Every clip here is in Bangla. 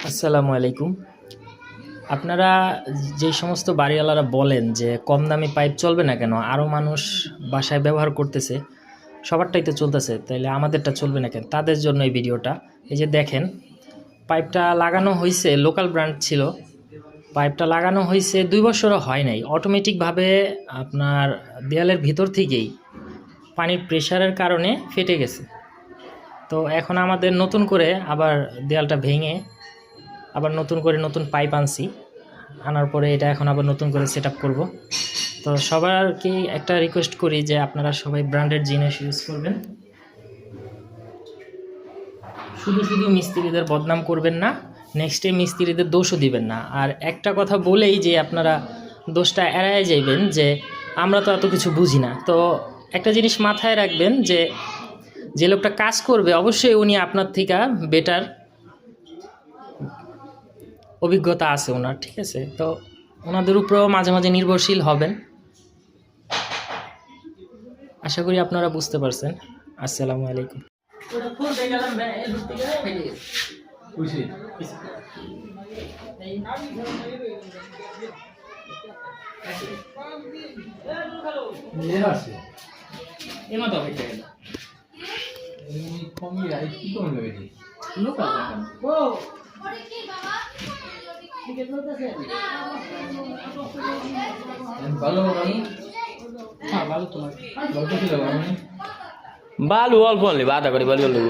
আসসালামু আলাইকুম। আপনারা যে সমস্ত বাড়িওয়ালারা বলেন যে কম দামি পাইপ চলবে না কেন, আরও মানুষ বাসায় ব্যবহার করতেছে, সবারটাই তো চলতেছে, তাইলে আমাদেরটা চলবে না কেন? তাদের জন্য এই ভিডিওটা। এই যে দেখেন, পাইপটা লাগানো হয়েছে, লোকাল ব্র্যান্ড ছিল। পাইপটা লাগানো হয়েছে 2 বছরও হয় নাই। অটোমেটিকভাবে আপনার দেয়ালের ভিতর থেকেই পানির প্রেশারের কারণে ফেটে গেছে। তো এখন আমাদের নতুন করে আবার দেয়ালটা ভেঙে আবার নতুন করে নতুন পাইপ আনার পরে এটা এখন আবার নতুন করে সেট আপ করবো। তো সবারকে একটা রিকোয়েস্ট করি যে আপনারা সবাই ব্র্যান্ডেড জিনিস ইউজ করবেন, শুধু শুধু মিস্ত্রিদের বদনাম করবেন না, নেক্সটে মিস্ত্রিদের দোষও দিবেন না। আর একটা কথা বলেই যে আপনারা দোষটা এড়ায় যাইবেন যে আমরা তো এত কিছু বুঝি না। তো একটা জিনিস মাথায় রাখবেন যে যে লোকটা কাজ করবে অবশ্যই উনি আপনার থেকে বেটার অভিজ্ঞতা আছে ওনার, ঠিক আছে? তো ওনাদের উপরেও মাঝে মাঝে নির্ভরশীল হবেন। আশা করি আপনারা বুঝতে পারছেন। আসসালামু আলাইকুম। বালু অল্প আনলে আধা করে বালু আনলে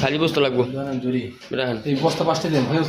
খালি বস্তু লাগবো বস্তা 5টা দেন, 30